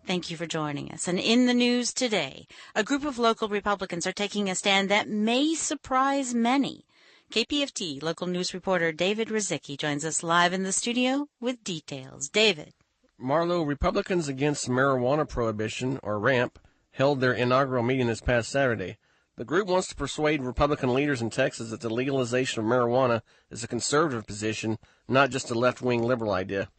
Thank you for joining us. And in the news today, a group of local Republicans are taking a stand that may surprise many. KPFT local news reporter David Rozycki joins us live in the studio with details. David. Marlo, Republicans Against Marijuana Prohibition, or RAMP, held their inaugural meeting this past Saturday. The group wants to persuade Republican leaders in Texas that the legalization of marijuana is a conservative position, not just a left-wing liberal idea.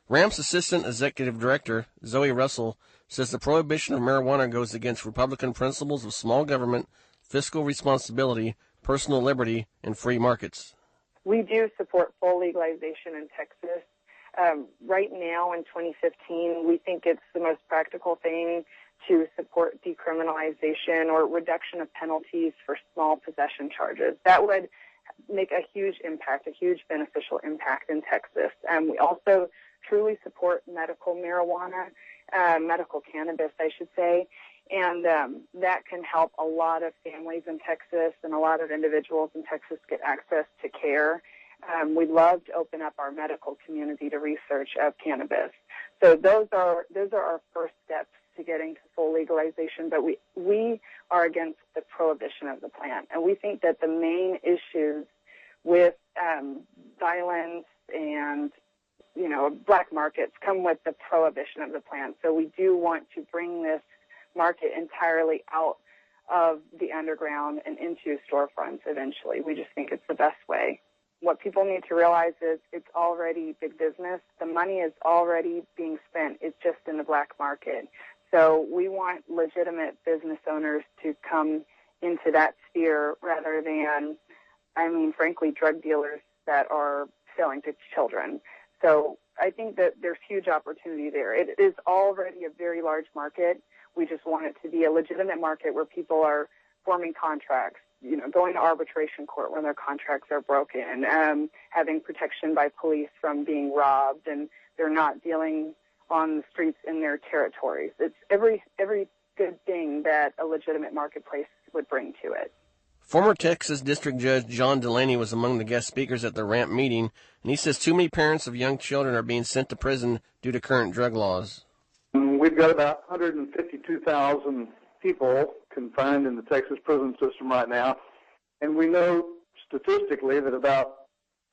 RAMP's Assistant Executive Director, Zoe Russell, says the prohibition of marijuana goes against Republican principles of small government, fiscal responsibility, personal liberty, and free markets. We do support full legalization in Texas. Right now in 2015, we think it's the most practical thing to support decriminalization or reduction of penalties for small possession charges. That would make a huge impact, a huge beneficial impact in Texas. We also truly support medical marijuana, medical cannabis, I should say, and that can help a lot of families in Texas and a lot of individuals in Texas get access to care. We'd love to open up our medical community to research of cannabis. So those are our first steps to getting to full legalization, but we are against the prohibition of the plant. And we think that the main issues with violence and black markets come with the prohibition of the plant. So we do want to bring this market entirely out of the underground and into storefronts eventually. We just think it's the best way. What people need to realize is it's already big business. The money is already being spent. It's just in the black market. So we want legitimate business owners to come into that sphere rather than, frankly, drug dealers that are selling to children. So I think that there's huge opportunity there. It is already a very large market. We just want it to be a legitimate market where people are forming contracts, going to arbitration court when their contracts are broken, having protection by police from being robbed, and they're not dealing on the streets in their territories. It's every good thing that a legitimate marketplace would bring to it. Former Texas District Judge John Delaney was among the guest speakers at the RAMP meeting, and he says too many parents of young children are being sent to prison due to current drug laws. We've got about 152,000 people confined in the Texas prison system right now, and we know statistically that about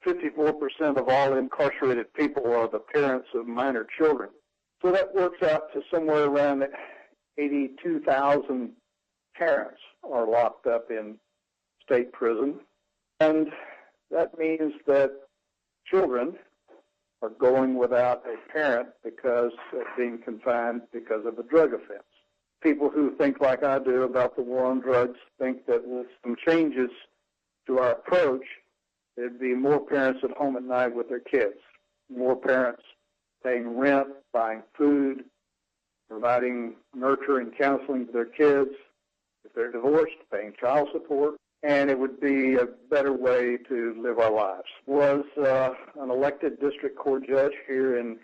54% of all incarcerated people are the parents of minor children. So that works out to somewhere around 82,000 parents are locked up in state prison, and that means that children are going without a parent because of being confined because of a drug offense. People who think like I do about the war on drugs think that with some changes to our approach, there'd be more parents at home at night with their kids, more parents paying rent, buying food, providing nurture and counseling to their kids. If they're divorced, paying child support, and it would be a better way to live our lives. Was an elected district court judge here in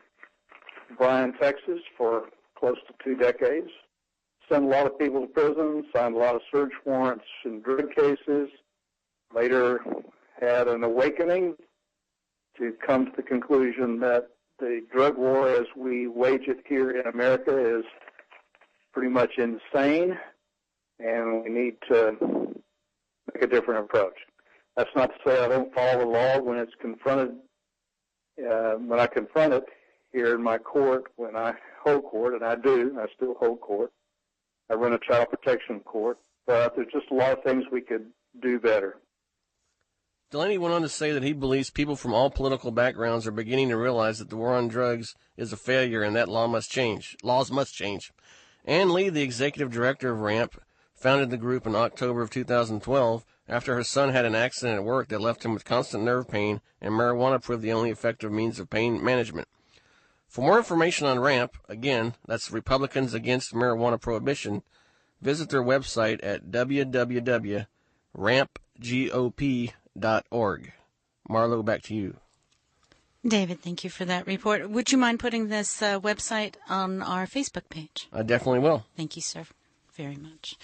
Bryan, Texas for close to 2 decades. Sent a lot of people to prison, signed a lot of search warrants in drug cases. Later had an awakening to come to the conclusion that the drug war as we wage it here in America is pretty much insane, and we need to make a different approach. That's not to say I don't follow the law when it's confronted. When I confront it here in my court, when I hold court, and I still hold court. I run a child protection court, but there's just a lot of things we could do better. Delaney went on to say that he believes people from all political backgrounds are beginning to realize that the war on drugs is a failure and that laws must change. Ann Lee, the executive director of RAMP, founded the group in October of 2012 after her son had an accident at work that left him with constant nerve pain, and marijuana proved the only effective means of pain management. For more information on RAMP, again, that's Republicans Against Marijuana Prohibition, visit their website at www.rampgop.org. Marlo, back to you. David, thank you for that report. Would you mind putting this website on our Facebook page? I definitely will. Thank you, sir, very much.